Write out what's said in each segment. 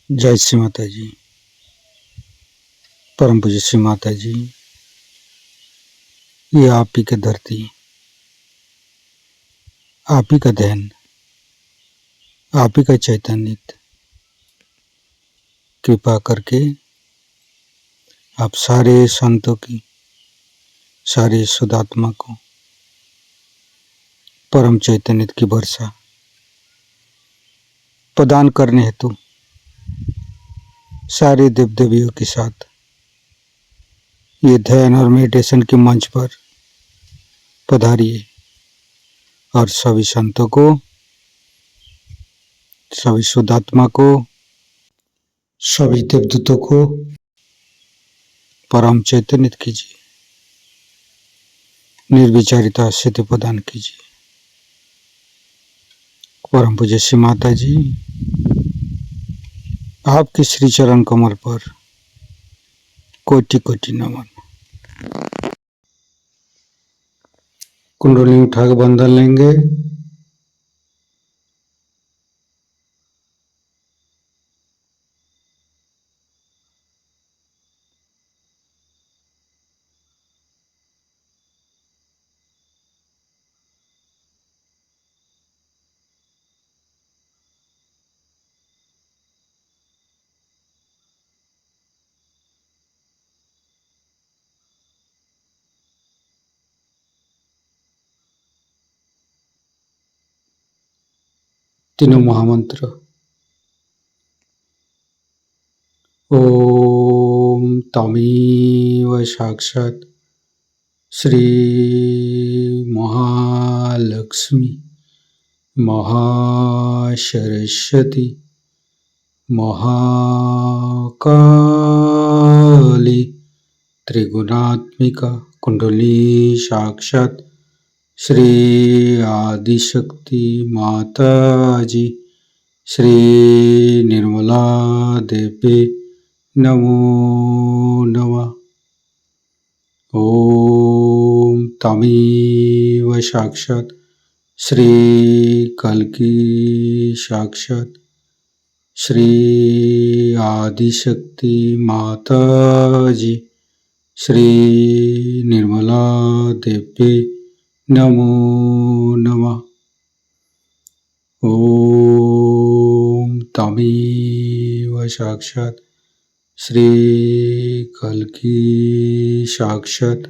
जय श्री माता जी। परम पूज्य श्री माता जी, ये आप ही की धरती, आप ही का ध्यान, आप ही का चैतन्य, कृपा करके आप सारे संतों की, सारे शुद्धात्मा को परम चैतन्य की वर्षा प्रदान करने हेतु सारे देव देवियों के साथ ये ध्यान और मेडिटेशन के मंच पर पधारिए और सभी संतों को, सभी शुद्धात्मा को, सभी देवदूतों को परम चैतन्य कीजिए, निर्विचारिता सिद्धि प्रदान कीजिए। परम पूज्य श्री माता जी, आपके श्री चरण कमल पर कोटि कोटि नमन। कुंडली उठा के बंधन लेंगे। तीनों महामंत्र। ओम तमेव साक्षात् श्री महालक्ष्मी महासरस्वती महाकाली त्रिगुणात्मिका कुंडली साक्षात् श्री आदिशक्ति माता जी श्री निर्मला देवी नमो नमः। ओम तमेव साक्षात् श्री कल्की साक्षात् श्री आदिशक्ति माता जी श्री निर्मला देवी नमो नमः। ओम तमेव साक्षात् श्री कल्की साक्षात्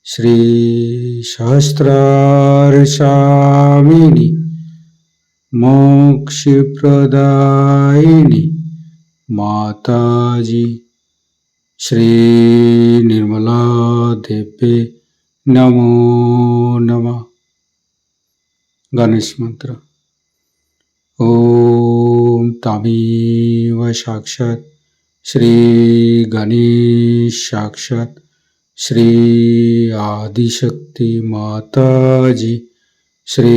श्री सहस्रारसामिनी मोक्षप्रदायिनी माता जी श्री निर्मला देवी नमो नमः। गणेश मंत्र। ओम तमेव साक्षात् श्री गणेश साक्षात् श्री आदिशक्ति माता जी श्री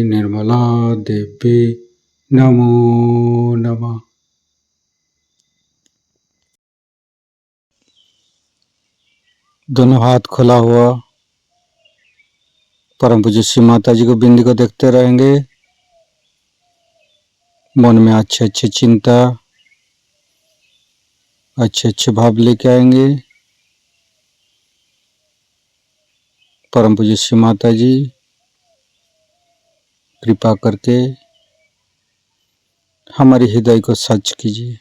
निर्मला देवी नमो नमः। दोनों हाथ खुला हुआ परम पूज्य श्री माता जी को बिंदी को देखते रहेंगे। मन में अच्छे अच्छे चिंता, अच्छे अच्छे भाव लेके आएंगे। परम पूज्य श्री माता जी कृपा करके हमारे हृदय को सच कीजिए।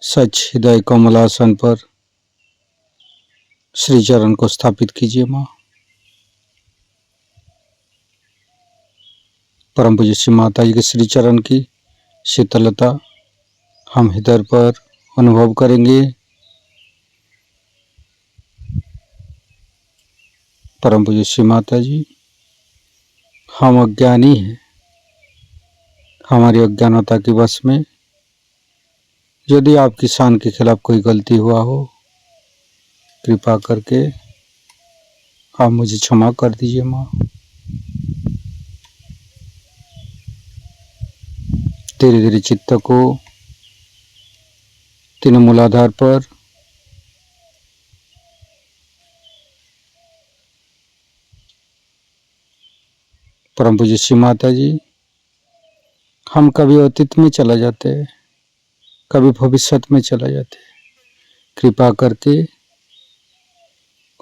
सच हृदय कमलासन पर श्री चरण को स्थापित कीजिए। माँ परम पूज्य श्री माता जी के श्री चरण की शीतलता हम हृदय पर अनुभव करेंगे। परम पूज्य श्री माता जी, हम अज्ञानी हैं। हमारी अज्ञानता के वश में यदि आपकी शान के खिलाफ कोई गलती हुआ हो, कृपा करके आप मुझे क्षमा कर दीजिए। माँ धीरे धीरे चित्त को तीनों मूलाधार पर परम पूज्य श्री माता जी हम कभी अतीत में चला जाते हैं, कभी भविष्य में चला जाते हैं। कृपा करके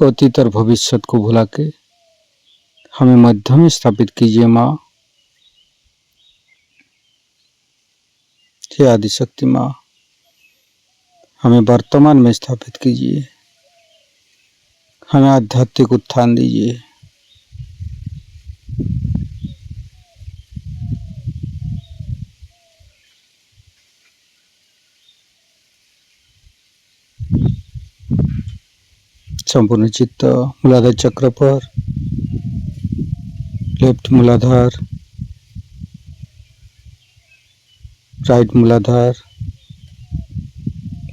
अतीत और भविष्य को भुला के हमें मध्य में स्थापित कीजिए माँ। हे आदिशक्ति माँ, हमें वर्तमान में स्थापित कीजिए, हमें आध्यात्मिक उत्थान दीजिए। संपूर्ण चित्त मूलाधार चक्र पर, लेफ्ट मूलाधार, राइट मूलाधार,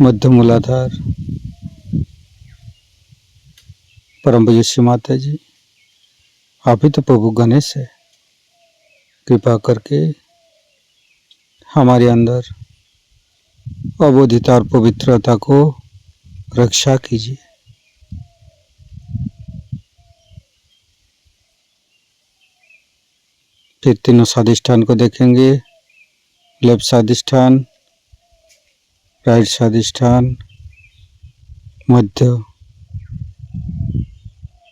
मध्य मूलाधार। परम पूज्य श्री माता जी, आप ही तो प्रभु गणेश है। कृपा करके हमारे अंदर अबोधिता और पवित्रता को रक्षा कीजिए। फिर तीनों स्वादिष्ठान को देखेंगे। लेफ्ट स्वादिष्ठान, राइट स्वादिष्ठान, मध्य,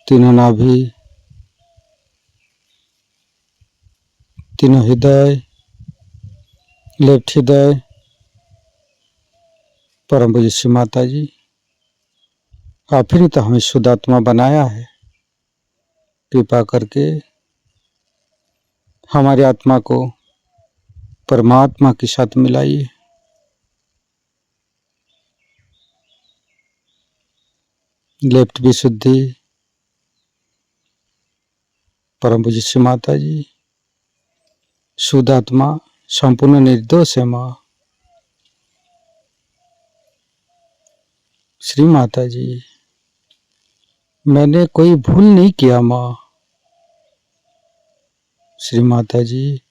तीनों नाभि, तीनों हृदय, लेफ्ट हृदय। परम पूज्य श्री माता जी, आप ही ने तो हमें शुद्ध आत्मा बनाया है। कृपा करके हमारी आत्मा को परमात्मा के साथ मिलाइए। लेफ्ट विशुद्धि। परम पूज्य श्री माता जी, शुद्ध आत्मा संपूर्ण निर्दोष है माँ। श्री माता जी, मैंने कोई भूल नहीं किया माँ। श्री माता जी,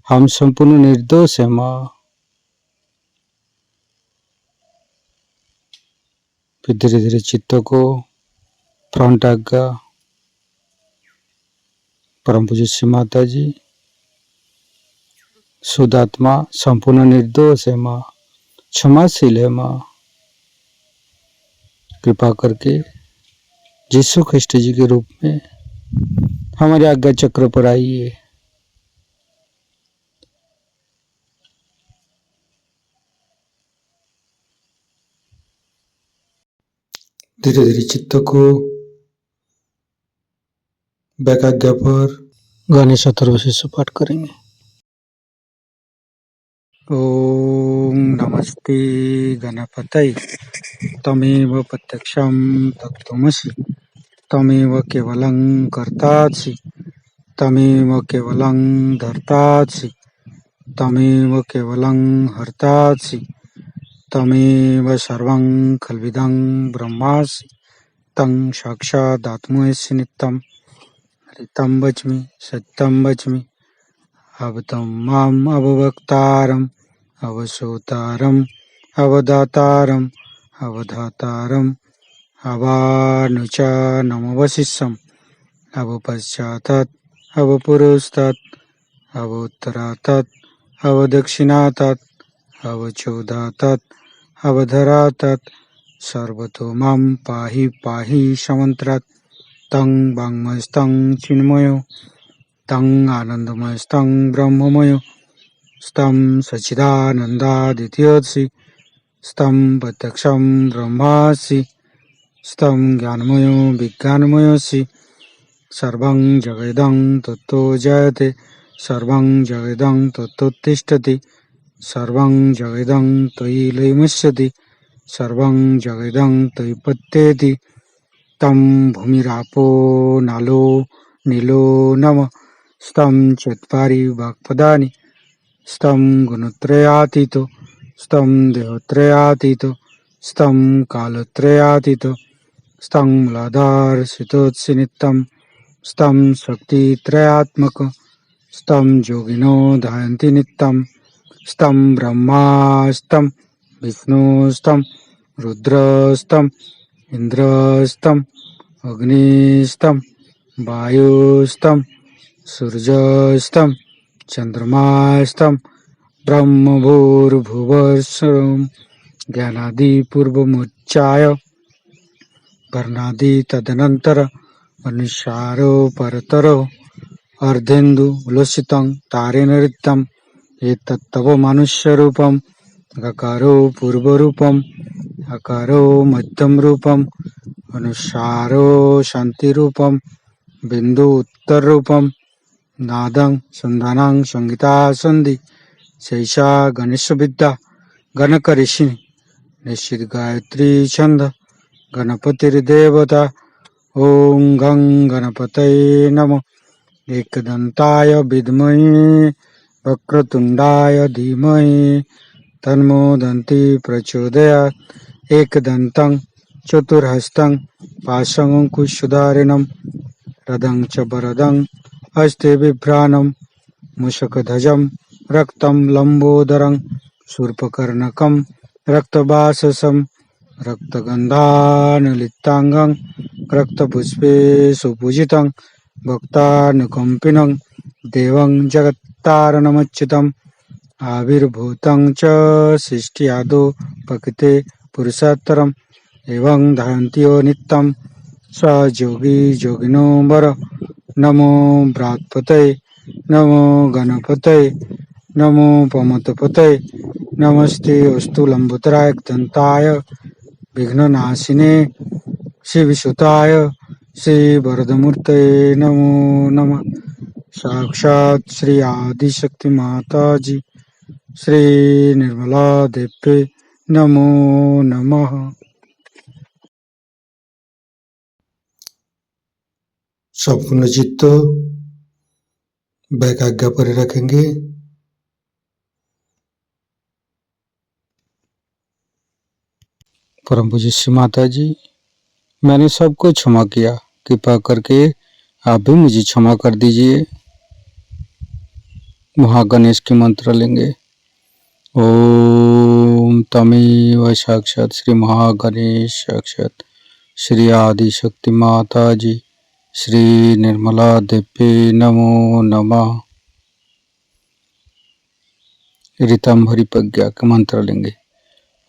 हम संपूर्ण निर्दोष है माँ। फिर धीरे धीरे चित्त को फ्रंट आज्ञा। परम पूज्य श्री माता जी, शुद्ध आत्मा संपूर्ण निर्दोष है माँ, क्षमाशील है माँ। कृपा करके यीशु ख्रिस्ट जी के रूप में हमारे आज्ञा चक्र पर आइए। धीरे धीरे चित्त को बैक आज्ञा पर गणेश अथर्वशीर्ष पाठ करेंगे। ओम नमस्ते गणपतये। तमेव प्रत्यक्षं तत्त्वमसि, तमेव केवलं कर्तासि, तमेव केवलं धर्तासि, तमेव केवलं हर्तासि, तमेव सर्वं खल्विदं ब्रह्मासि, तं साक्षादात्मसि नित्यं। हरितं वच्मि सत्यं वच्मि, अवतं माम् अववक्तारम्, अवसोतारम्, अवदातारम्, अवधातारम्, अवानुचानमवशिष्यम्, अवपश्चातात्, अवपुरस्तात्, अवोत्तरातात्, अवदक्षिणातात्, अवचोदातात्, अवधरातात्, सर्वतो मां पाहि पाहि समन्त्रात्। तं वाङ्मयस्तं चिन्मयो, तं आनन्दमयस्तं ब्रह्ममयो, स्तं सच्चिदानन्दादित्योऽसि, स्तं प्रत्यक्षं ब्रह्मासि, स्तं ज्ञानमयो विज्ञानमयोऽसि। सर्वं जगदं तत्तो जयते, सर्वं जगदं तत्तोत्तिष्ठति, सर्वं जगदं त्वयि लयमस्यति, सर्वं जगदं त्वयि पत्येति। तं भूमिरापो नालो नीलो नमः, स्तं चत्वारि वाक्पदानि, स्तं गुणत्रयातीतो, स्तं देहत्रयातीतो, स्तं कालत्रयातीतो, स्तं मूलाधारस्थितोऽसि नित्यं, स्तं शक्तित्रयात्मकं, स्तं योगिनो ध्यायन्ति नित्यं, स्तं ब्रह्मास्तं विष्णुस्तं रुद्रस्तं इन्द्रस्तं अग्निस्तं वायुस्तं सूर्यस्तं चन्द्रमास्तं ब्रह्मभूर्भुवस्सुरं ज्ञानादि पूर्वमुच्चाय वर्णादि तदनंतर अनुसारो परतरो अर्धेन्दु उलसितं तारेण ऋतं एतत्तव मनुष्य रूपम गकारो पूर्वरूपम अकारो मध्यम रूपम अनुसारो शांति रूपम बिंदु उत्तर रूपम नादं संधानं संगीता संधि शैषा गणेश विद्या गणक ऋषि निश्चित गायत्री छंद गणपतिर्देवता ओं गं गणपतये नमः एकदन्ताय विद्महे वक्रतुंडाय धीमहि तन्नो दन्ति प्रचोदयात् एकदन्तं चतुर्हस्तं पाशमङ्कुशधारिणं रदं च वरदं हस्ते बिभ्राणं मूषकध्वजं रक्तं लम्बोदरं शूर्पकर्णकं रक्तवाससं रक्तगन्धानुलिप्ताङ्गं रक्तपुष्पे सुपूजितं भक्तानुकम्पिनं देवं जगत्तारणमच्युतम् आविर्भूतं च सृष्ट्यादौ प्रकृते पुरुषोत्तरम् एवं ध्यान्ति यो नित्यं स योगी योगिनो वर नमो बृहत्पतये नमो गणपतये नमो पमतपतये नमस्ते अस्तु लंबोदराय दंताय विघ्ननाशिने शिवसुताय श्री वरदमूर्तये नमो नमः। साक्षात् श्री आदिशक्ति माता जी श्री निर्मला देवी नमो नमः। संपूर्ण चित्त वैकाग्य पर रखेंगे। परम पूज्य श्री माता जी, मैंने सबको क्षमा किया, कृपा करके आप भी मुझे क्षमा कर दीजिए। महागणेश के मंत्र लेंगे। ओम तमेव साक्षात श्री महागणेश साक्षात श्री आदि शक्ति माता जी श्री निर्मला देवी नमो नमः। ऋतंभरी प्रज्ञा के मंत्र लेंगे।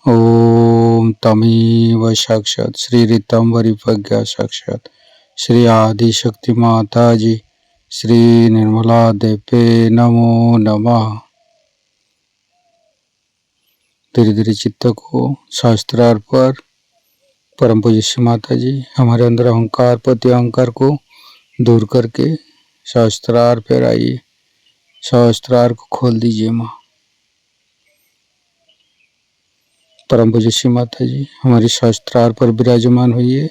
ओम तमेव साक्षात श्री ऋतंभरी प्रज्ञा साक्षात श्री आदि शक्ति माता जी श्री निर्मला देवी नमो नमः। धीरे धीरे चित्त को शास्त्रार्थ पर परम पूज्य श्री माता जी हमारे अंदर अहंकार प्रति अहंकार को दूर करके शास्त्रार्थ पर आइए। शास्त्रार्थ को खोल दीजिए माँ। परम पूज्य श्री माता जी हमारी शास्त्रार्थ पर विराजमान हुई।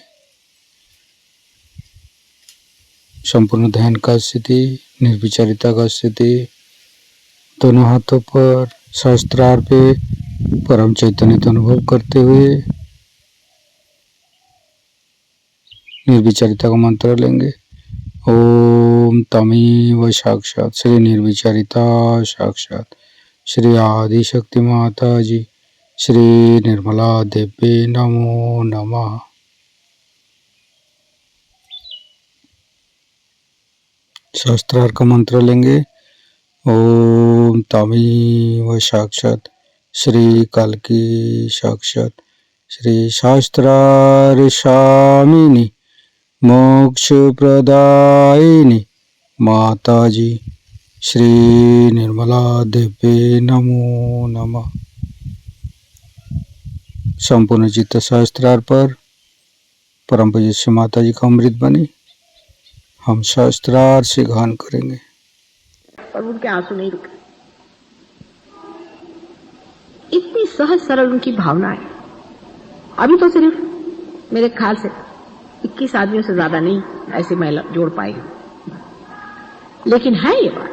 संपूर्ण ध्यान का स्थिति, निर्विचारिता का स्थिति, दोनों हाथों पर शास्त्रार्थ पे परम चैतन्य का अनुभव करते हुए निर्विचारिता का मंत्र लेंगे। ओम तमेव साक्षात श्री निर्विचारिता साक्षात श्री आदि शक्ति माता जी श्री निर्मला देवी नमो नमः। शास्त्रार्थ का मंत्र लेंगे। ओम तमेव साक्षात श्री कल्की साक्षात श्री शास्त्रार्षामिनी मोक्ष प्रदायिनी माता जी श्री निर्मला देवी नमो नमः। संपूर्ण चित्त शास्त्रार्थ पर परम पूज्य श्री माता जी का अमृत बने हम शास्त्रार्थ से गान करेंगे। और उनके आंसू नहीं रुके। इतनी सहज सरल उनकी भावना है। अभी तो सिर्फ मेरे ख्याल से 21 आदमियों से ज्यादा नहीं ऐसे महिला जोड़ पाई, लेकिन है ये बात।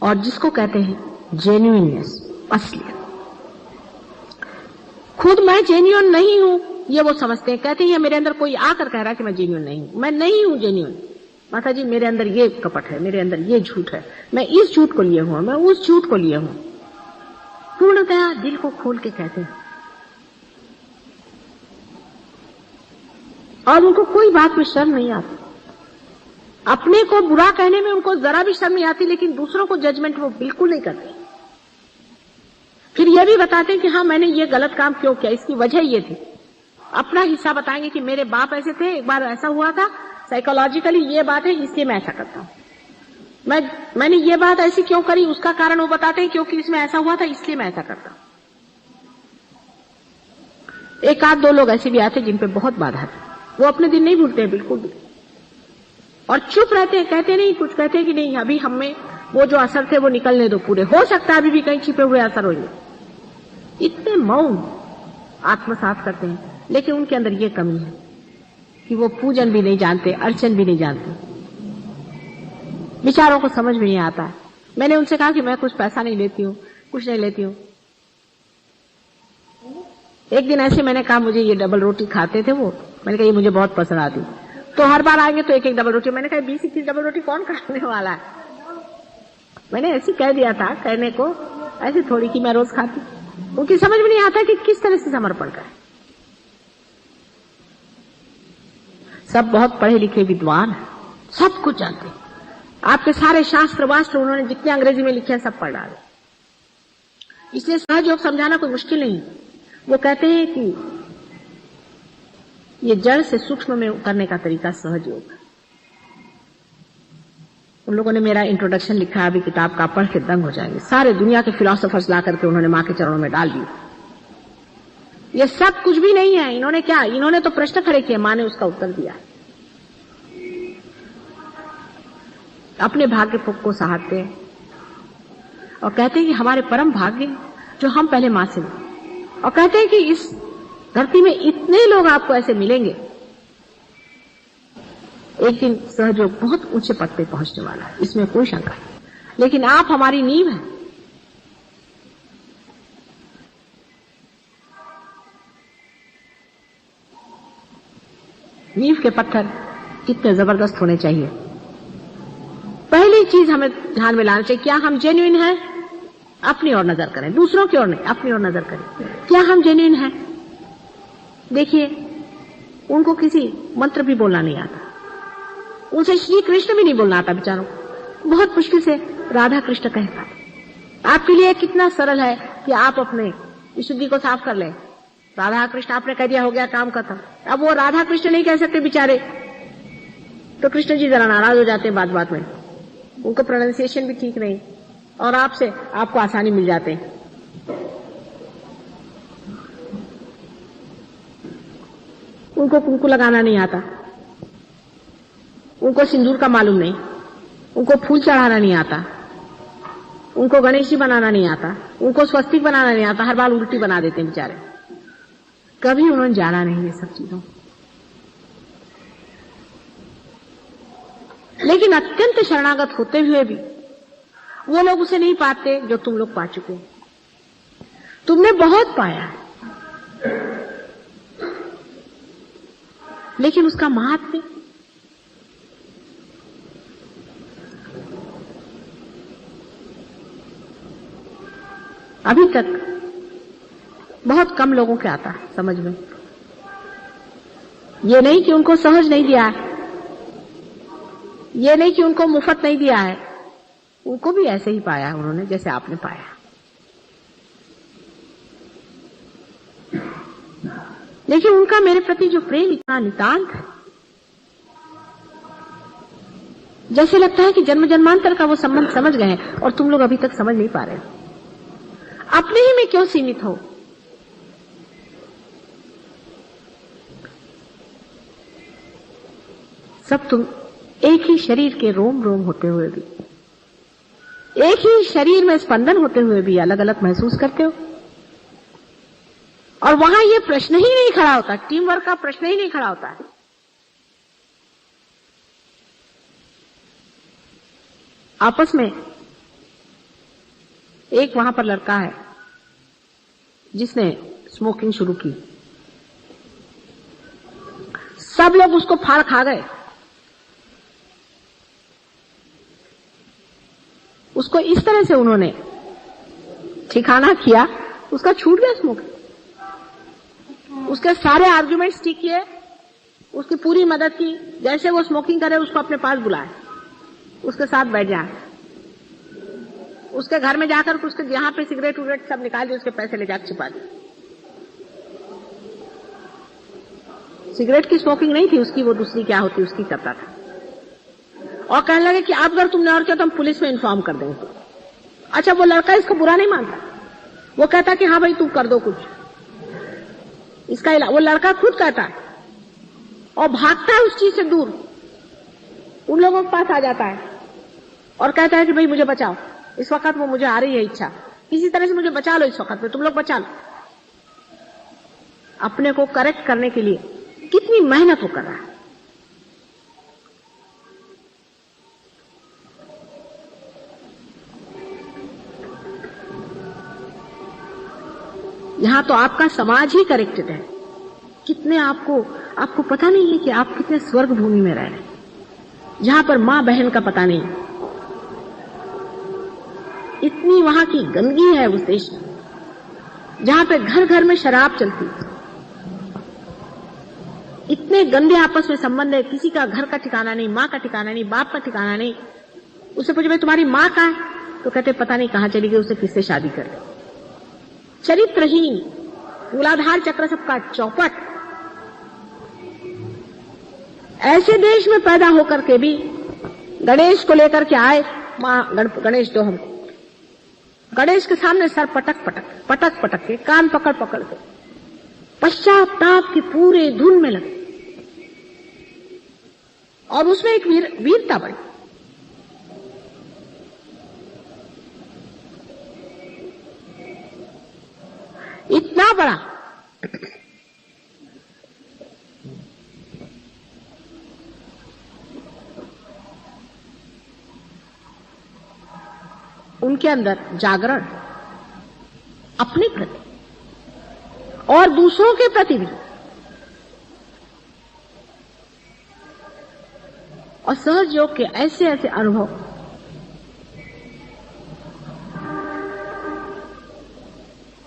और जिसको कहते हैं जेन्युइननेस, असलियत। खुद मैं जेन्युइन नहीं हूं ये वो समझते हैं। कहते हैं मेरे अंदर कोई आकर कह रहा है कि मैं जेन्युइन नहीं हूं। मैं नहीं हूं जेन्युइन। माता जी मेरे अंदर ये कपट है, मेरे अंदर ये झूठ है, मैं इस झूठ को लिए हूं, मैं उस झूठ को लिए हूं। पूर्णतया दिल को खोल के कहते हैं और उनको कोई बात में शर्म नहीं आती। अपने को बुरा कहने में उनको जरा भी शर्म नहीं आती, लेकिन दूसरों को जजमेंट वो बिल्कुल नहीं करते। फिर ये भी बताते हैं कि हाँ मैंने ये गलत काम क्यों किया, इसकी वजह ये थी। अपना हिस्सा बताएंगे कि मेरे बाप ऐसे थे, एक बार ऐसा हुआ था, साइकोलॉजिकली ये बात है, इसलिए मैं ऐसा करता हूं। मैंने ये बात ऐसी क्यों करी, उसका कारण वो बताते हैं, क्योंकि इसमें ऐसा हुआ था इसलिए मैं ऐसा करता हूं। एक आध दो लोग ऐसे भी आते जिन पे बहुत बाधा थी, वो अपने दिन नहीं भूलते हैं बिल्कुल भी, और चुप रहते हैं, कहते नहीं कुछ, कहते हैं कि नहीं अभी हमें वो जो असर थे वो निकलने दो पूरे, हो सकता है अभी भी कहीं छिपे हुए असर होंगे। इतने मौन आत्मसात करते हैं, लेकिन उनके अंदर ये कमी है कि वो पूजन भी नहीं जानते, अर्चन भी नहीं जानते, विचारों को समझ में नहीं आता है। मैंने उनसे कहा कि मैं कुछ पैसा नहीं लेती हूँ, कुछ नहीं लेती हूँ। एक दिन ऐसे मैंने कहा मुझे ये डबल रोटी खाते थे वो, मैंने कहा ये मुझे बहुत पसंद आती, तो हर बार आएंगे तो एक एक डबल रोटी। मैंने कहा 20-21 डबल रोटी कौन खाने वाला है। मैंने ऐसे कह दिया था, कहने को ऐसे थोड़ी कि मैं रोज खाती। उनकी समझ में नहीं आता कि किस तरह से समर्पण करें। सब बहुत पढ़े लिखे विद्वान हैं, सब कुछ जानते हैं, आपके सारे शास्त्र वास्त्र उन्होंने जितने अंग्रेजी में लिखे हैं सब पढ़ डाले, इसलिए सहयोग समझाना कोई मुश्किल नहीं। वो कहते हैं कि ये जड़ से सूक्ष्म में उतरने का तरीका सहज योग है। उन लोगों ने मेरा इंट्रोडक्शन लिखा है, अभी किताब का पढ़ के दंग हो जाएंगे। सारे दुनिया के फिलोसोफर्स ला करके उन्होंने मां के चरणों में डाल दिए। ये सब कुछ भी नहीं है। इन्होंने क्या, इन्होंने तो प्रश्न खड़े किए, मां ने उसका उत्तर दिया। अपने भाग्य को सहारते हैं और कहते हैं कि हमारे परम भाग्य जो हम पहले मां से मिले, और कहते हैं कि इस धरती में इतने लोग आपको ऐसे मिलेंगे, एक दिन सहयोग बहुत ऊंचे पद पे पहुंचने वाला है, इसमें कोई शंका नहीं। लेकिन आप हमारी नींव हैं। नींव के पत्थर कितने जबरदस्त होने चाहिए। पहली चीज हमें ध्यान में लाना चाहिए, क्या हम जेन्युइन हैं? अपनी ओर नजर करें, दूसरों की ओर नहीं, अपनी ओर नजर करें। क्या हम जेन्युइन हैं? देखिए, उनको किसी मंत्र भी बोलना नहीं आता, उनसे श्री कृष्ण भी नहीं बोलना आता बेचारों को, बहुत मुश्किल से राधा कृष्ण कह पाते। आपके लिए कितना सरल है कि आप अपने विशुद्धि को साफ कर लें। राधा कृष्ण आपने कह दिया, हो गया काम खत्म। अब वो राधा कृष्ण नहीं कह सकते बेचारे, तो कृष्ण जी जरा नाराज हो जाते हैं बात बात में, उनको प्रोनाउंसिएशन भी ठीक नहीं, और आपसे आपको आसानी मिल जाते हैं। उनको कुंकू लगाना नहीं आता, उनको सिंदूर का मालूम नहीं, उनको फूल चढ़ाना नहीं आता, उनको गणेश जी बनाना नहीं आता, उनको स्वस्तिक बनाना नहीं आता, हर बार उल्टी बना देते हैं बेचारे। कभी उन्होंने जाना नहीं ये सब चीजों। लेकिन अत्यंत शरणागत होते हुए भी वो लोग उसे नहीं पाते जो तुम लोग पा चुके। तुमने बहुत पाया, लेकिन उसका महात्म्य अभी तक बहुत कम लोगों के आता है समझ में। ये नहीं कि उनको सहज नहीं दिया है, ये नहीं कि उनको मुफ्त नहीं दिया है, उनको भी ऐसे ही पाया है उन्होंने जैसे आपने पाया। लेकिन उनका मेरे प्रति जो प्रेम इतना नितांत है, जैसे लगता है कि जन्म जन्मांतर का वो संबंध समझ गए हैं और तुम लोग अभी तक समझ नहीं पा रहे। अपने ही में क्यों सीमित हो? सब तुम एक ही शरीर के रोम रोम होते हुए भी, एक ही शरीर में स्पंदन होते हुए भी अलग अलग महसूस करते हो। और वहां ये प्रश्न ही नहीं खड़ा होता, टीम वर्क का प्रश्न ही नहीं खड़ा होता है। आपस में एक वहां पर लड़का है जिसने स्मोकिंग शुरू की, सब लोग उसको फाड़ खा गए। उसको इस तरह से उन्होंने ठिकाना किया, उसका छूट गया स्मोकिंग। उसके सारे आर्ग्यूमेंट्स ठीक किए, उसकी पूरी मदद की। जैसे वो स्मोकिंग करे उसको अपने पास बुलाए, उसके साथ बैठ जाए, उसके घर में जाकर उसके जहां पे सिगरेट उगरेट सब निकाल दिए, उसके पैसे ले जाकर छिपा दिए। सिगरेट की स्मोकिंग नहीं थी उसकी, वो दूसरी क्या होती उसकी करता था। और कहने लगे कि अब अगर तुमने और किया तो हम पुलिस में इन्फॉर्म कर देंगे। अच्छा, वो लड़का इसको बुरा नहीं मानता, वो कहता कि हाँ भाई तुम कर दो कुछ इसका इलाज। वो लड़का खुद कहता है और भागता है उस चीज से दूर, उन लोगों के पास आ जाता है और कहता है कि भाई मुझे बचाओ, इस वक्त वो मुझे आ रही है इच्छा, किसी तरह से मुझे बचा लो, इस वक्त में तुम लोग बचा लो। अपने को करेक्ट करने के लिए कितनी मेहनत वो कर रहा है। यहां तो आपका समाज ही करेक्टेड है। कितने आपको पता नहीं है कि आप कितने स्वर्ग भूमि में रह रहे हैं, जहां पर मां बहन का पता नहीं। इतनी वहां की गंदगी है उस देश में, जहां पे घर घर में शराब चलती, इतने गंदे आपस में संबंध है, किसी का घर का ठिकाना नहीं, मां का ठिकाना नहीं, बाप का ठिकाना नहीं। उससे पूछे भाई तुम्हारी मां कहां है, तो कहते पता नहीं कहां चली गई, उसे किससे शादी कर ली। चरित्रहीन, मूलाधार चक्र सबका चौपट। ऐसे देश में पैदा होकर के भी गणेश को लेकर के आए, मां गणेश दो हमको। गणेश के सामने सर पटक पटक के, कान पकड़ पकड़ के, पश्चाताप की पूरे धुन में लगे। और उसमें एक वीरता बड़ी। इतना बड़ा उनके अंदर जागरण, अपने प्रति और दूसरों के प्रति भी, और सहज योग के ऐसे ऐसे अनुभव।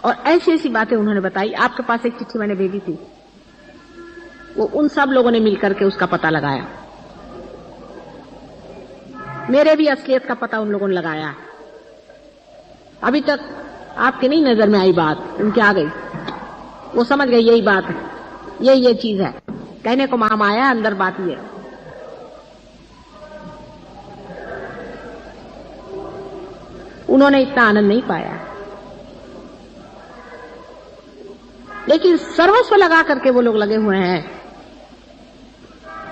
और ऐसी ऐसी बातें उन्होंने बताई। आपके पास एक चिट्ठी मैंने भेजी थी, वो उन सब लोगों ने मिलकर के उसका पता लगाया। मेरे भी असलियत का पता उन लोगों ने लगाया। अभी तक आपके नहीं नजर में आई बात, उनके आ गई। वो समझ गई यही बात है, ये चीज है। कहने को महामाया, अंदर बात ये। उन्होंने इतना आनंद नहीं पाया, लेकिन सर्वस्व लगा करके वो लोग लगे हुए हैं।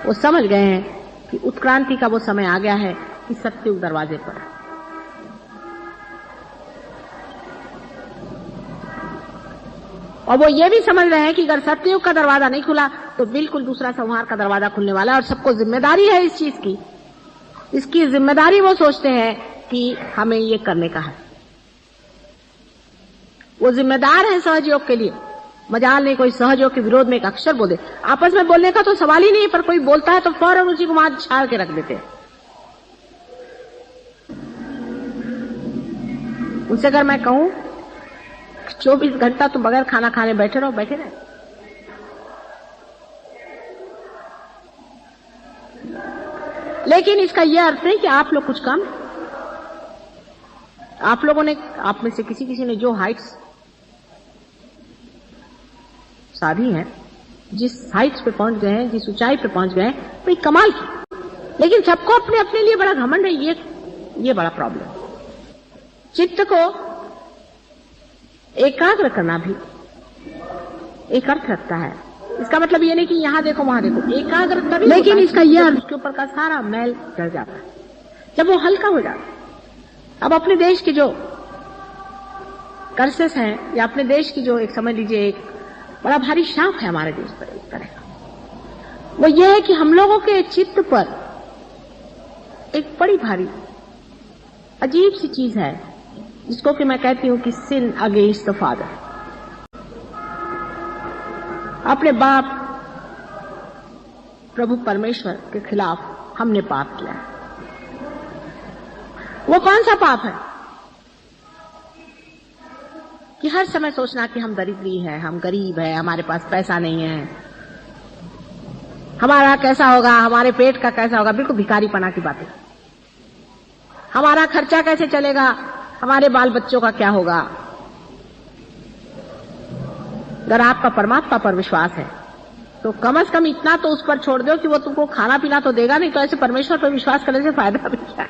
वो समझ गए हैं कि उत्क्रांति का वो समय आ गया है कि सत्युग दरवाजे पर। और वो ये भी समझ रहे हैं कि अगर सत्युग का दरवाजा नहीं खुला तो बिल्कुल दूसरा संहार का दरवाजा खुलने वाला है, और सबको जिम्मेदारी है इस चीज की। इसकी जिम्मेदारी वो सोचते हैं कि हमें ये करने का है। वो जिम्मेदार है सहयोग के लिए। मजाल नहीं कोई सहयोग के विरोध में एक अक्षर बोले। आपस में बोलने का तो सवाल ही नहीं है, पर कोई बोलता है तो फौरन उसी को मार छाड़ के रख देते हैं। उनसे अगर मैं कहूं 24 घंटा तुम बगैर खाना खाने बैठे रहो, बैठे रहे। लेकिन इसका यह अर्थ नहीं कि आप लोग कुछ कम। आप लोगों ने, आप में से किसी ने जो हाइट्स साधी हैं, जिस हाइट्स पे पहुंच गए हैं, जिस ऊंचाई पे पहुंच गए हैं, भाई कमाल की। लेकिन सबको अपने लिए बड़ा घमंड है। ये बड़ा प्रॉब्लम। चित्त को एकाग्र करना भी एक अर्थ रखता है। इसका मतलब ये नहीं कि यहां देखो वहां देखो, एकाग्र तभी। लेकिन इसका यह अर्थ उसके ऊपर का सारा मैल चढ़ जाता है, जब वो हल्का हो जाता है। अब अपने देश के जो कर्सेस हैं, या अपने देश की जो एक समझ लीजिए एक बड़ा भारी शाप है हमारे देश पर एक तरह का, वो ये है कि हम लोगों के चित्त पर एक बड़ी भारी अजीब सी चीज है, जिसको कि मैं कहती हूं कि सिन अगेंस्ट द फादर। अपने बाप प्रभु परमेश्वर के खिलाफ हमने पाप किया है। वो कौन सा पाप है कि हर समय सोचना कि हम दरिद्री हैं, हम गरीब हैं, हमारे पास पैसा नहीं है, हमारा कैसा होगा, हमारे पेट का कैसा होगा, बिल्कुल भिखारीपना की बातें। हमारा खर्चा कैसे चलेगा, हमारे बाल बच्चों का क्या होगा। अगर आपका परमात्मा पर विश्वास है तो कम से कम इतना तो उस पर छोड़ दो कि वो तुमको खाना पीना तो देगा नहीं, तो ऐसे परमेश्वर पर विश्वास करने से फायदा भी क्या है।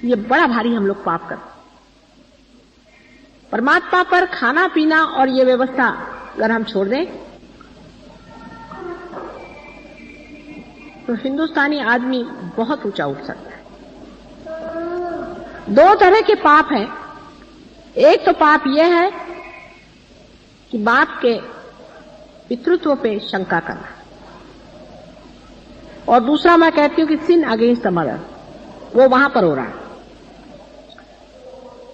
ये बड़ा भारी हम लोग पाप करते। परमात्मा पर खाना पीना और ये व्यवस्था अगर हम छोड़ दें तो हिंदुस्तानी आदमी बहुत ऊंचा उठ सकता है। दो तरह के पाप हैं। एक तो पाप यह है कि बाप के पितृत्व पे शंका करना, और दूसरा मैं कहती हूं कि सिन अगेंस्ट द मदर, वो वहां पर हो रहा है,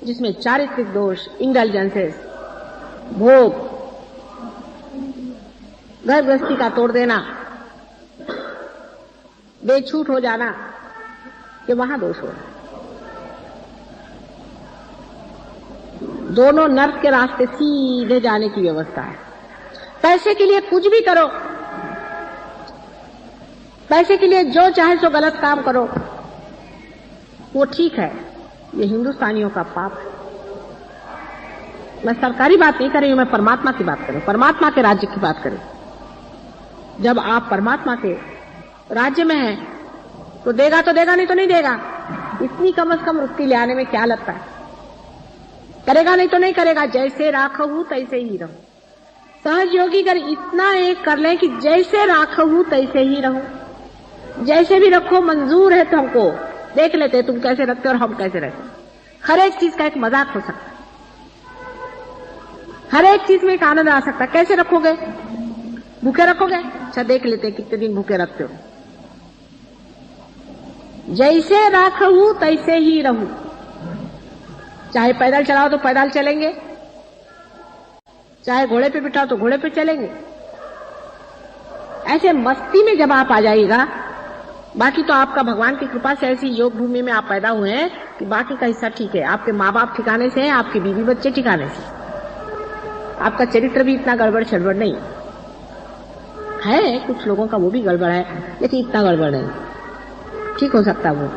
जिसमें चारित्रिक दोष, इंडल्जेंसेस, भोग, घर गृहस्थी का तोड़ देना, बेछूट हो जाना, ये वहां दोष हो रहा है। दोनों नर्क के रास्ते सीधे जाने की व्यवस्था है। पैसे के लिए कुछ भी करो, पैसे के लिए जो चाहे सो गलत काम करो, वो ठीक है। ये हिंदुस्तानियों का पाप है। मैं सरकारी बात नहीं कर रही हूं, मैं परमात्मा की बात कर रही हूं, परमात्मा के राज्य की बात करें। जब आप परमात्मा के राज्य में हैं तो देगा तो देगा, नहीं तो नहीं देगा। इतनी कम से कम रुपये ले आने में क्या लगता है। करेगा नहीं तो नहीं करेगा, जैसे राखहू तैसे ही रहूं। सहज योगी अगर इतना एक कर लें कि जैसे राखहू तैसे ही रहूं, जैसे भी रखो मंजूर है, तो हमको देख लेते तुम कैसे रखते और हम कैसे रहते। हर एक चीज का एक मजाक हो सकता है, हर एक चीज में एक आनंद आ सकता है। कैसे रखोगे, भूखे रखोगे, अच्छा देख लेते कितने दिन भूखे रखते हो। जैसे राखहू तैसे ही रहूं, चाहे पैदल चलाओ तो पैदल चलेंगे, चाहे घोड़े पे बिठाओ तो घोड़े पे चलेंगे। ऐसे मस्ती में जब आप आ जाइएगा, बाकी तो आपका भगवान की कृपा से ऐसी योग भूमि में आप पैदा हुए हैं कि बाकी का हिस्सा ठीक है। आपके माँ बाप ठिकाने से हैं, आपके बीवी बच्चे ठिकाने से, आपका चरित्र भी इतना गड़बड़ छड़बड़ नहीं है। कुछ लोगों का वो भी गड़बड़ है, लेकिन इतना गड़बड़ नहीं, ठीक हो सकता वो।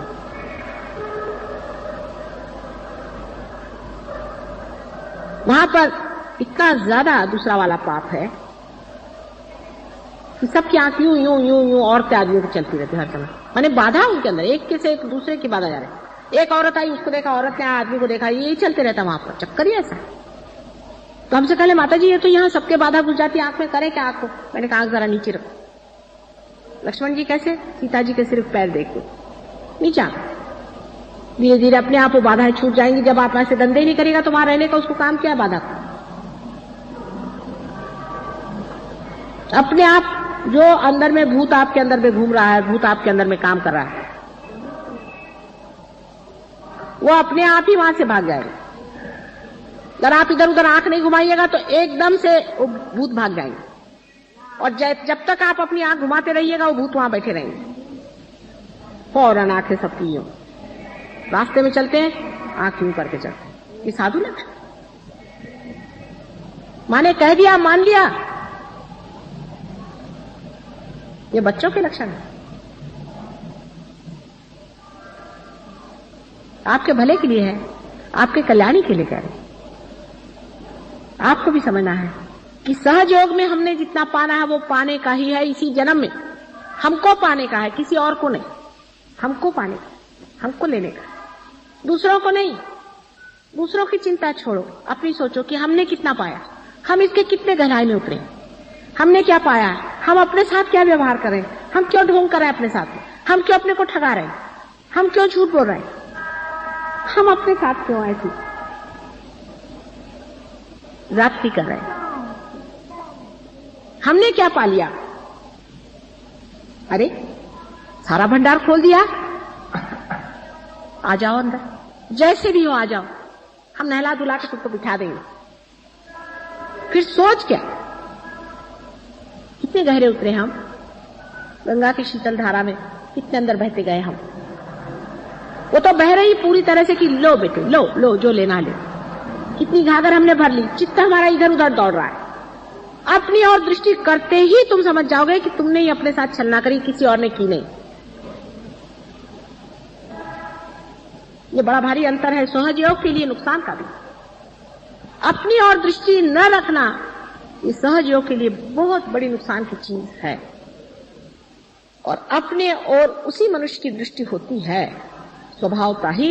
वहां पर इतना ज्यादा दूसरा वाला पाप है कि सबकी आंख यूं यूं यूं यूं औरतें आदमियों की चलती रहती है हर समय, माने बाधा उनके अंदर, एक के से एक दूसरे की बाधा जा रही। एक औरत आई, उसको देखा, औरत ने आदमी को देखा, यही चलते रहता वहां पर, चक्कर ही ऐसा। तो हमसे कहे माता जी ये तो यहाँ सबके बाधा घुस जाती है, आंख में करे क्या आंख को। मैंने कहा आंख जरा नीचे रखो। लक्ष्मण जी कैसे, सीता जी के सिर्फ पैर देख के नीचा, धीरे धीरे अपने आप वो बाधाएं छूट जाएंगी। जब आप ऐसे धंधे नहीं करेगा तो वहां रहने का उसको काम क्या है, बाधा का। अपने आप जो अंदर में भूत आपके अंदर में घूम रहा है, भूत आपके अंदर में काम कर रहा है, वो अपने आप ही वहां से भाग जाएगा। अगर आप इधर उधर आंख नहीं घुमाइएगा तो एकदम से वो भूत भाग जाएंगे, और जब तक आप अपनी आंख घुमाते रहिएगा वो भूत वहां बैठे रहेंगे। फौरन आंखें सबकी यूं रास्ते में चलते हैं, आंख यूं करके चलते हैं। ये साधु लक्षण, माने कह दिया मान लिया, ये बच्चों के लक्षण है। आपके भले के लिए है, आपके कल्याणी के लिए कह रहे। आपको भी समझना है कि सहज योग में हमने जितना पाना है वो पाने का ही है इसी जन्म में। हमको पाने का है, किसी और को नहीं। हमको पाने का, हमको लेने का, दूसरों को नहीं। दूसरों की चिंता छोड़ो, अपनी सोचो कि हमने कितना पाया, हम इसके कितने गहराई में उतरे, हमने क्या पाया, हम अपने साथ क्या व्यवहार करें, हम क्यों ढोंग कर रहे हैं अपने साथ में, हम क्यों अपने को ठगा रहे हैं, हम क्यों झूठ बोल रहे हैं, हम अपने साथ क्यों ऐसी जाति कर रहे हैं, हमने क्या पा लिया। अरे सारा भंडार खोल दिया, आ जाओ अंदर, जैसे भी हो आ जाओ, हम नहला धुला के तुमको बिठा देंगे। फिर सोच क्या, कितने गहरे उतरे हम, गंगा की शीतल धारा में कितने अंदर बहते गए हम। वो तो बह रही पूरी तरह से कि लो बेटे लो लो, जो लेना ले। कितनी घाघर हमने भर ली, चित्त हमारा इधर उधर दौड़ रहा है। अपनी ओर दृष्टि करते ही तुम समझ जाओगे कि तुमने ही अपने साथ छलना करी, किसी और ने की नहीं। ये बड़ा भारी अंतर है, सहज योग के लिए नुकसान का भी। अपनी ओर दृष्टि न रखना ये सहज योग के लिए बहुत बड़ी नुकसान की चीज है। और अपने ओर उसी मनुष्य की दृष्टि होती है स्वभावता ही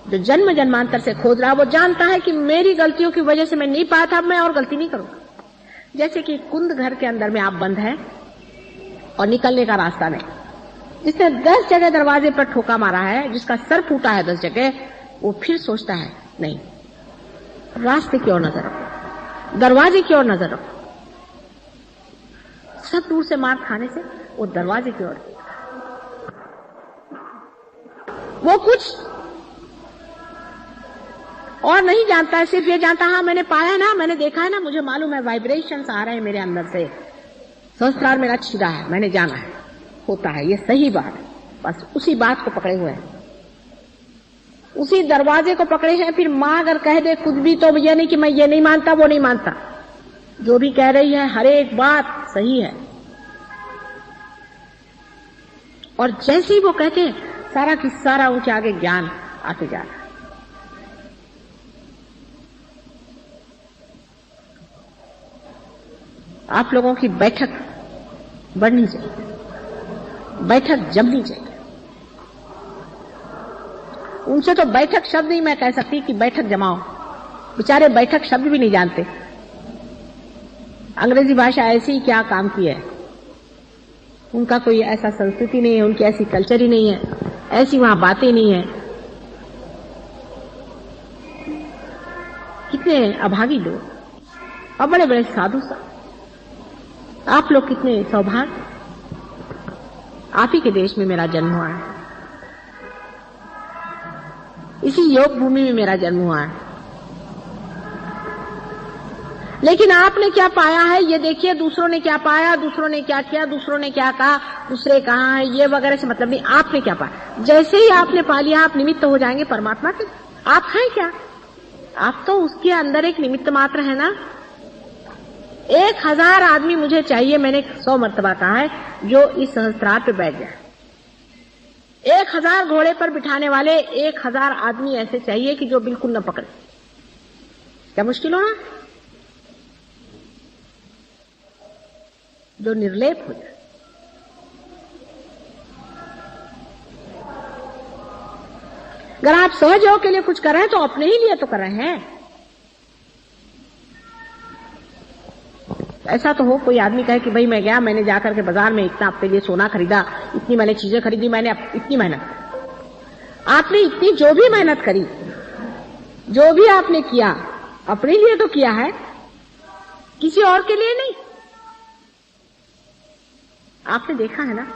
जो जन्म जन्मांतर से खोज रहा। वो जानता है कि मेरी गलतियों की वजह से मैं नहीं पाया था, मैं और गलती नहीं करूंगा। जैसे कि कुंद घर के अंदर में आप बंद हैं और निकलने का रास्ता नहीं। जिसने 10 जगह दरवाजे पर ठोका मारा है, जिसका सर फूटा है 10 जगह, वो फिर सोचता है नहीं, रास्ते की ओर नजर रखो, दरवाजे की ओर नजर रखो। सब दूर से मार खाने से वो दरवाजे की ओर, वो कुछ और नहीं जानता है, सिर्फ ये जानता है हाँ मैंने पाया ना, मैंने देखा है ना, मुझे मालूम है वाइब्रेशंस आ रहे हैं मेरे अंदर से, संस्कार मेरा छिदा है, मैंने जाना है, होता है, ये सही बात है। बस उसी बात को पकड़े हुए हैं, उसी दरवाजे को पकड़े हैं। फिर माँ अगर कह दे कुछ भी तो ये नहीं कि मैं ये नहीं मानता, वो नहीं मानता, जो भी कह रही है हर एक बात सही है। और जैसे ही वो कहते हैं सारा की सारा उनके आगे ज्ञान आते जा रहा है। आप लोगों की बैठक बढ़नी चाहिए, बैठक जमनी चाहिए। उनसे तो बैठक शब्द नहीं मैं कह सकती कि बैठक जमाओ, बेचारे बैठक शब्द भी नहीं जानते। अंग्रेजी भाषा ऐसी ही क्या काम की है, उनका कोई ऐसा संस्कृति नहीं है, उनकी ऐसी कल्चर ही नहीं है, ऐसी वहां बातें नहीं है। कितने अभागी लोग और बड़े बड़े साधु साहब। आप लोग कितने सौभाग्य, आप ही के देश में मेरा जन्म हुआ है, इसी योग भूमि में मेरा जन्म हुआ है। लेकिन आपने क्या पाया है ये देखिए, दूसरों ने क्या पाया, दूसरों ने क्या किया, दूसरों ने क्या कहा, दूसरे कहाँ है, ये वगैरह से मतलब नहीं। आपने क्या पाया, जैसे ही आपने पा लिया आप निमित्त हो जाएंगे परमात्मा के। आप हैं क्या, आप तो उसके अंदर एक निमित्त मात्र है ना। 1000 आदमी मुझे चाहिए, मैंने 100 मर्तबा कहा है, जो इस सहस्त्रार पे बैठ जाए। 1000 घोड़े पर बिठाने वाले 1000 आदमी ऐसे चाहिए कि जो बिल्कुल न पकड़े। क्या मुश्किल होना, जो निर्लेप हो जाए। अगर आप सहज योग के लिए कुछ कर रहे हैं तो अपने ही लिए तो कर रहे हैं। ऐसा तो हो कोई आदमी कहे कि भाई मैं गया, मैंने जाकर के बाजार में इतना आपके लिए सोना खरीदा, इतनी मैंने चीजें खरीदी, मैंने इतनी मेहनत की। आपने इतनी जो भी मेहनत करी, जो भी आपने किया, अपने लिए तो किया है, किसी और के लिए नहीं। आपने देखा है ना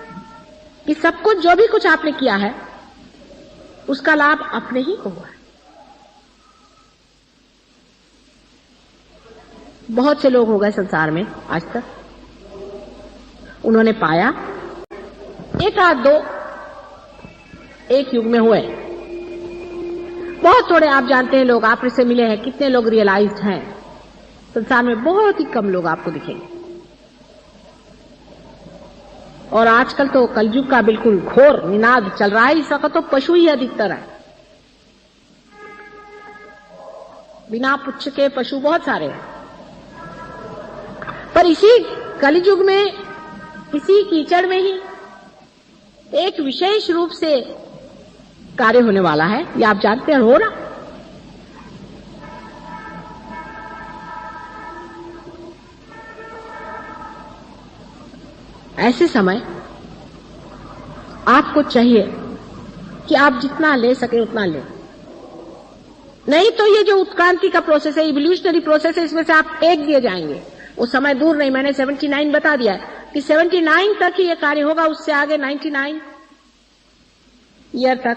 कि सब कुछ जो भी कुछ आपने किया है उसका लाभ अपने ही को हुआ है। बहुत से लोग हो गए संसार में आज तक, उन्होंने पाया, एक आध दो एक युग में हुए, बहुत थोड़े आप जानते हैं लोग आप से मिले हैं। कितने लोग रियलाइज्ड हैं संसार में, बहुत ही कम लोग आपको दिखेंगे। और आजकल तो कलयुग का बिल्कुल घोर निनाद चल रहा है, इस वक्त तो पशु ही अधिकतर है, बिना पुच्छ के पशु बहुत सारे हैं। पर इसी कलयुग में, इसी कीचड़ में ही एक विशेष रूप से कार्य होने वाला है, ये आप जानते हैं, हो रहा। ऐसे समय आपको चाहिए कि आप जितना ले सके उतना ले, नहीं तो ये जो उत्क्रांति का प्रोसेस है, इवोल्यूशनरी प्रोसेस है, इसमें से आप फेंक दिए जाएंगे। वो समय दूर नहीं, मैंने 79 बता दिया कि 79 तक ही ये कार्य होगा, उससे आगे 99 ईयर तक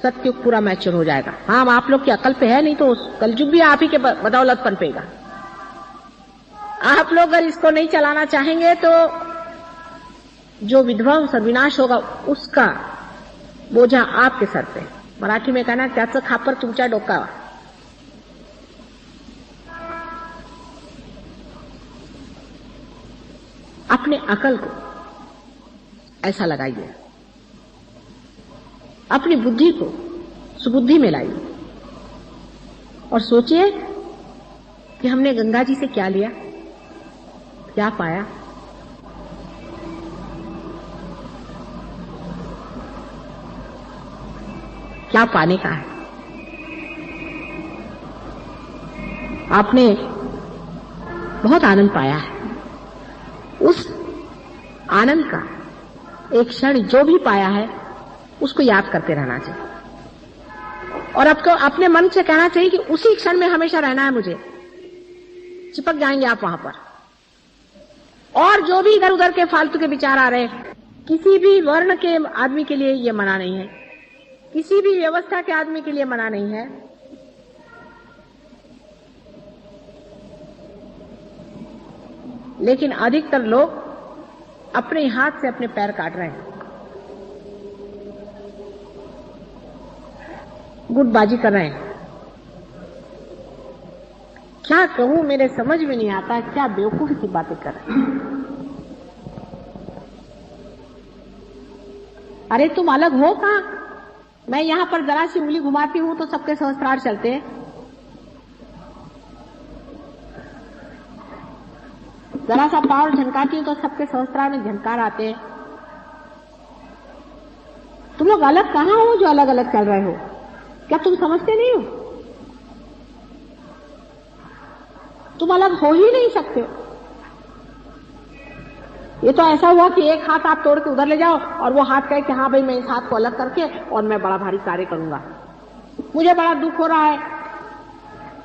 सत्युग पूरा मैच्योर हो जाएगा। हाँ, आप लोग की अकल पे है, नहीं तो कलयुग भी आप ही के बदौलत पनपेगा। आप लोग अगर इसको नहीं चलाना चाहेंगे तो जो विध्वंस और विनाश होगा उसका बोझा आपके सर पे। मराठी में कहना, त्याचं खापर तुमच्या डोक्यावर। अकल को ऐसा लगाइए, अपनी बुद्धि को सुबुद्धि में लाइए और सोचिए कि हमने गंगा जी से क्या लिया, क्या पाया। क्या पाने का है। आपने बहुत आनंद पाया है, उस आनंद का एक क्षण जो भी पाया है उसको याद करते रहना चाहिए और आपको अपने मन से कहना चाहिए कि उसी क्षण में हमेशा रहना है मुझे। चिपक जाएंगे आप वहां पर। और जो भी इधर उधर के फालतू के विचार आ रहे हैं, किसी भी वर्ण के आदमी के लिए ये मना नहीं है, किसी भी व्यवस्था के आदमी के लिए मना नहीं है। लेकिन अधिकतर लोग अपने हाथ से अपने पैर काट रहे हैं, गुटबाजी कर रहे हैं। क्या कहूं, मेरे समझ में नहीं आता क्या बेवकूफी की बातें कर रहे हैं। अरे तुम अलग हो कहां? मैं यहां पर जरा सी उंगली घुमाती हूं तो सबके सहस्त्रार चलते हैं। जरा सा पावर झनकाती हूं तो सबके सहस्त्रार में झनकार आते हैं। तुम लोग अलग कहां हो जो अलग अलग चल रहे हो? क्या तुम समझते नहीं हो? तुम अलग हो ही नहीं सकते हो। ये तो ऐसा हुआ कि एक हाथ आप तोड़ के उधर ले जाओ और वो हाथ कहे कि हाँ भाई मैं इस हाथ को अलग करके और मैं बड़ा भारी कार्य करूंगा। मुझे बड़ा दुख हो रहा है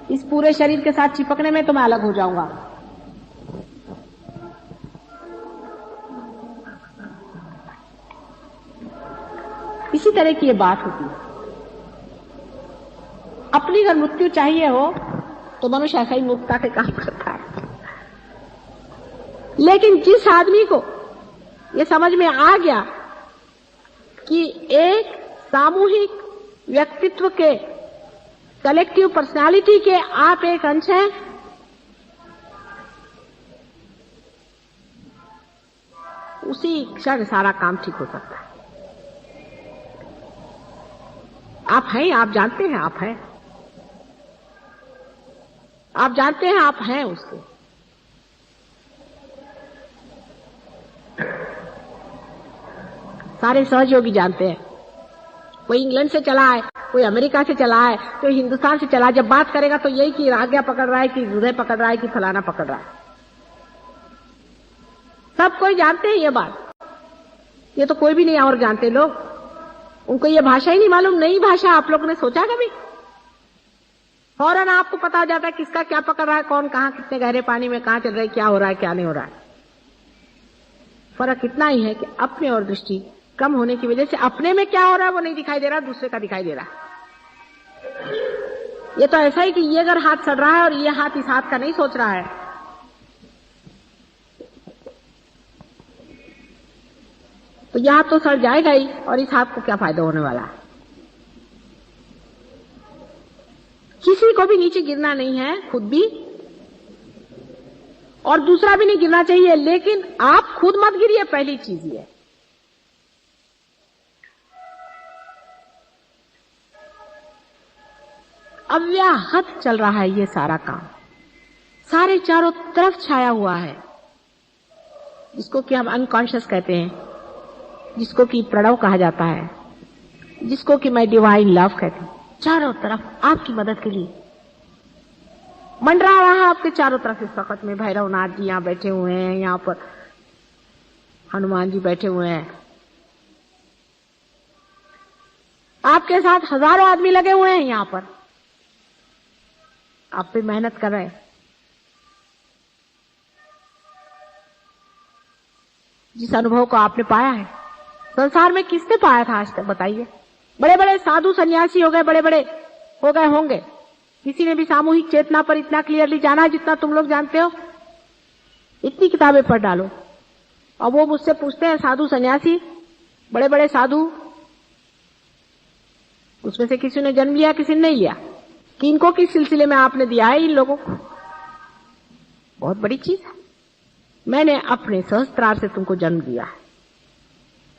इस पूरे शरीर के साथ चिपकने में, तो मैं अलग हो जाऊंगा। इसी तरह की ये बात होती है। अपनी अगर मृत्यु चाहिए हो तो मनुष्य ऐसा ही मूर्खता के काम करता है। लेकिन जिस आदमी को ये समझ में आ गया कि एक सामूहिक व्यक्तित्व के, कलेक्टिव पर्सनालिटी के आप एक अंश हैं, उसी क्षण सारा काम ठीक हो सकता है। आप हैं, आप जानते हैं आप हैं, आप जानते हैं आप हैं उसके। सारे सहयोगी जानते हैं। कोई इंग्लैंड से चला है, कोई अमेरिका से चला है, कोई हिंदुस्तान से चला है। जब बात करेगा तो यही कि आज्ञा पकड़ रहा है, कि हृदय पकड़ रहा है, कि फलाना पकड़ रहा है। सब कोई जानते हैं ये बात। ये तो कोई भी नहीं और जानते लोग। उनको ये भाषा ही नहीं मालूम। नई भाषा आप लोगों ने सोचा कभी? फौरन आपको पता हो जाता है किसका क्या पकड़ रहा है, कौन कहां कितने गहरे पानी में कहां चल रहा है, क्या हो रहा है, क्या नहीं हो रहा है। फर्क इतना ही है कि अपने और दृष्टि कम होने की वजह से अपने में क्या हो रहा है वो नहीं दिखाई दे रहा, दूसरे का दिखाई दे रहा है। ये तो ऐसा ही कि ये अगर हाथ सड़ रहा है और ये हाथ इस हाथ का नहीं सोच रहा है, तो यह हाथ तो सड़ जाएगा ही, और इस हाथ को क्या फायदा होने वाला है। किसी को भी नीचे गिरना नहीं है, खुद भी और दूसरा भी नहीं गिरना चाहिए। लेकिन आप खुद मत गिरिए, पहली चीज ये। अव्याहत चल रहा है ये सारा काम, सारे चारों तरफ छाया हुआ है, जिसको कि हम अनकॉन्शियस कहते हैं, जिसको कि प्रणव कहा जाता है, जिसको कि मैं डिवाइन लव कहती हूँ। चारों तरफ आपकी मदद के लिए मंडरा रहा है आपके चारों तरफ। इस वक्त में भैरवनाथ जी यहाँ बैठे हुए हैं, यहाँ पर हनुमान जी बैठे हुए हैं, आपके साथ हजारों आदमी लगे हुए हैं यहाँ पर, आप पे मेहनत कर रहे हैं। जिस अनुभव को आपने पाया है, संसार में किसने पाया था आज तक बताइए? बड़े बड़े साधु सन्यासी हो गए, बड़े बड़े हो गए होंगे, किसी ने भी सामूहिक चेतना पर इतना क्लियरली जाना जितना तुम लोग जानते हो। इतनी किताबें पढ़ डालो। और वो मुझसे पूछते हैं साधु सन्यासी, बड़े बड़े साधु, उसमें से किसी ने जन्म लिया, किसी ने नहीं लिया। किनको किस सिलसिले में आपने दिया है इन लोगों को? बहुत बड़ी चीज है। मैंने अपने सहस्त्रार से तुमको जन्म दिया है,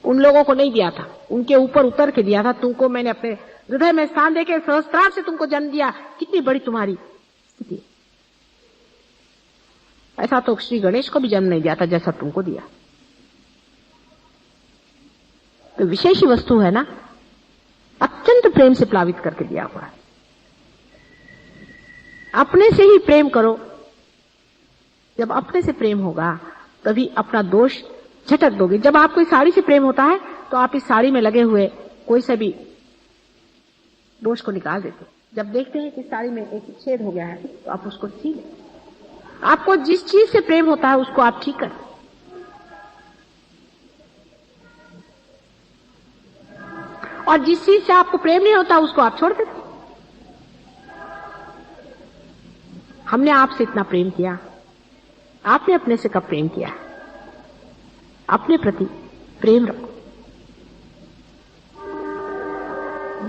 उन लोगों को नहीं दिया था, उनके ऊपर उतर के दिया था। तुमको मैंने अपने हृदय में स्थान देके सहस्त्रार से तुमको जन्म दिया। कितनी बड़ी तुम्हारी स्थिति। ऐसा तो श्री गणेश को भी जन्म नहीं दिया था जैसा तुमको दिया। तो विशेष ही वस्तु है ना, अत्यंत प्रेम से प्लावित करके दिया हुआ है। अपने से ही प्रेम करो। जब अपने से प्रेम होगा तभी अपना दोष झटक दोगे। जब आपको इस साड़ी से प्रेम होता है तो आप इस साड़ी में लगे हुए कोई से भी दोष को निकाल देते। जब देखते हैं कि साड़ी में एक छेद हो गया है तो आप उसको सी लें। आपको जिस चीज से प्रेम होता है उसको आप ठीक करें। और जिस चीज से आपको प्रेम नहीं होता उसको आप छोड़ देते। हमने आपसे इतना प्रेम किया, आपने अपने से कब प्रेम किया? अपने प्रति प्रेम रखो।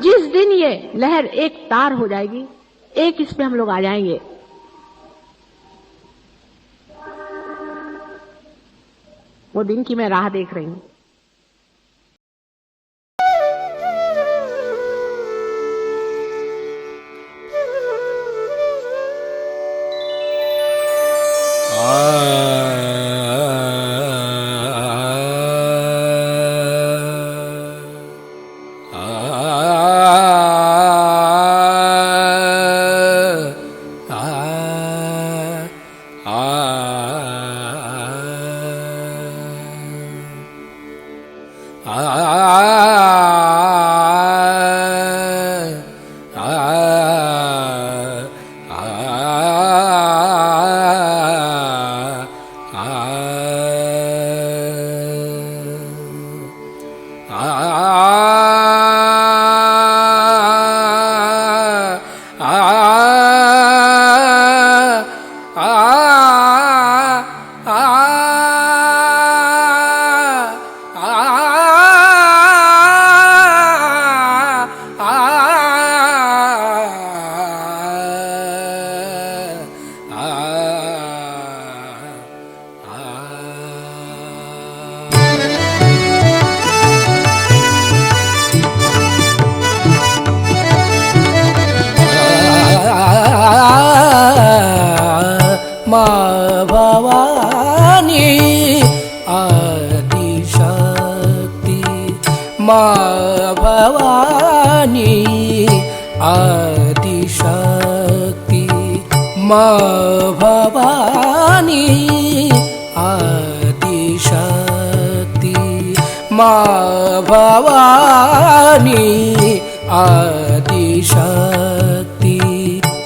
जिस दिन ये लहर एक तार हो जाएगी, एक इसमें हम लोग आ जाएंगे, वो दिन की मैं राह देख रही हूं।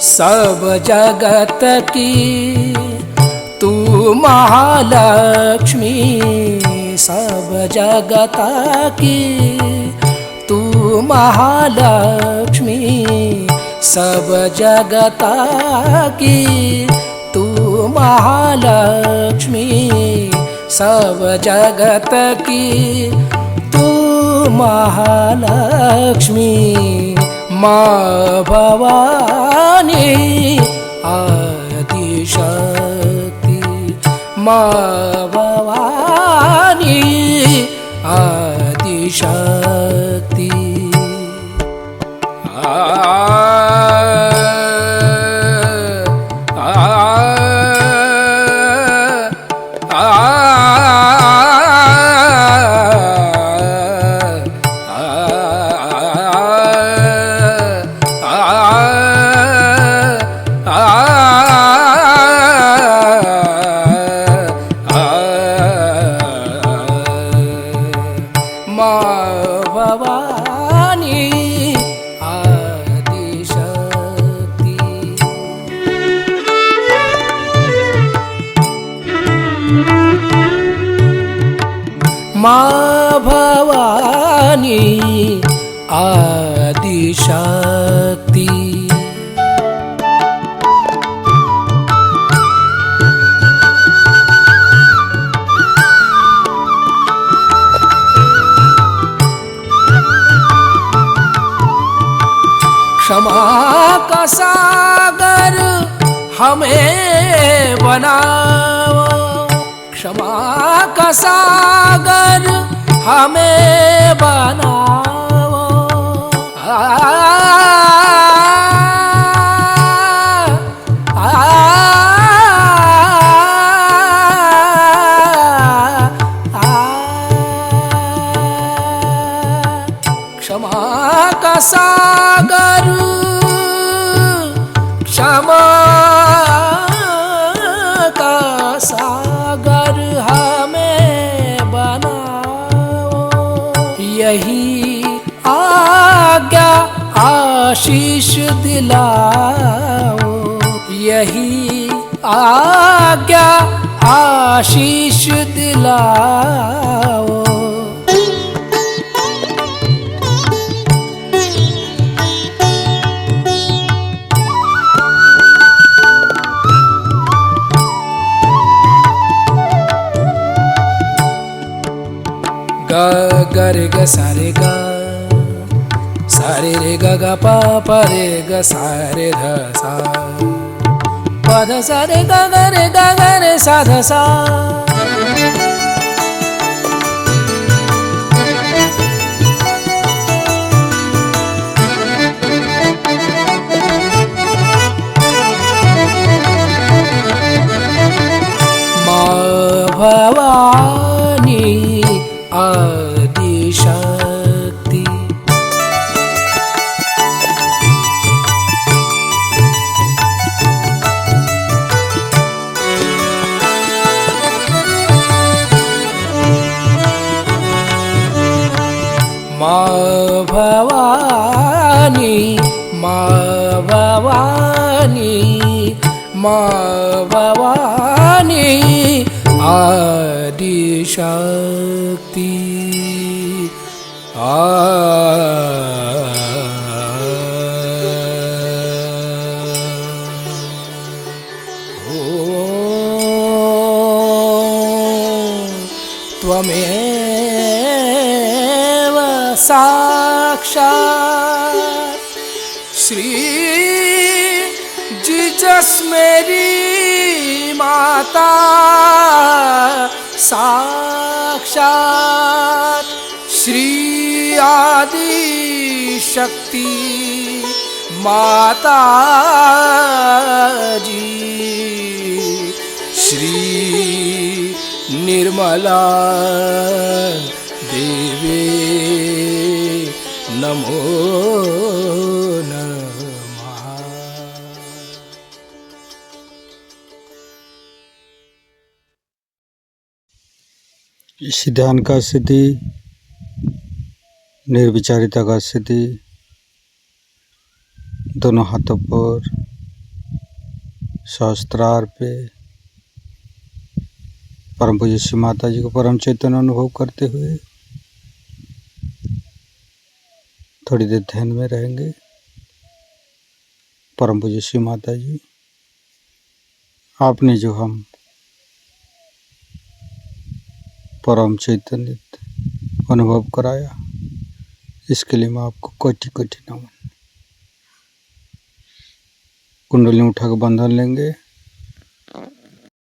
सब जगत की तू महालक्ष्मी, सब जगत की तू महालक्ष्मी, सब जगत की तू महालक्ष्मी, सब जगत की तू महालक्ष्मी। माँ भवानी आदिशक्ति, माँ भवानी आदिशक्ति। माँ भवानी आदिशक्ति। क्षमा का सागर हमें बनाओ, क्षमा का सागर हमें बनाओ। आ, आ, आ, क्षमा का सागर, क्षमा का सागर हमें बनाओ। यही आज्ञा आशीष दिलाओ, यही आज्ञा आशीष दिलाओ। ग रे ग सा रे ग, सा रे ग ग प प रे ग सा रे ध सा, प ध सा रे ग ग रे ग ग रे सा ध सा। माँ भवानी आदिशक्ति, माँ भवानी, माँ भवानी, माँ भवानी आदिशक्ति। त्वमेव साक्षात् श्री जीसस मेरी माता, साक्षात श्री आदि शक्ति माता जी, श्री निर्मला देवी नमो नमः। इस ध्यान का स्थिति, निर्विचारिता का स्थिति, दोनों हाथों पर सहस्त्रार पे परम पूज्य श्री माता जी को परम चैतन्य अनुभव करते हुए थोड़ी देर ध्यान में रहेंगे। परम पूज्य श्री माता जी, आपने जो हम परम चैतन्य अनुभव कराया, इसके लिए मैं आपको कोटि कोटि नमन। कुंडली उठा के बंधन लेंगे।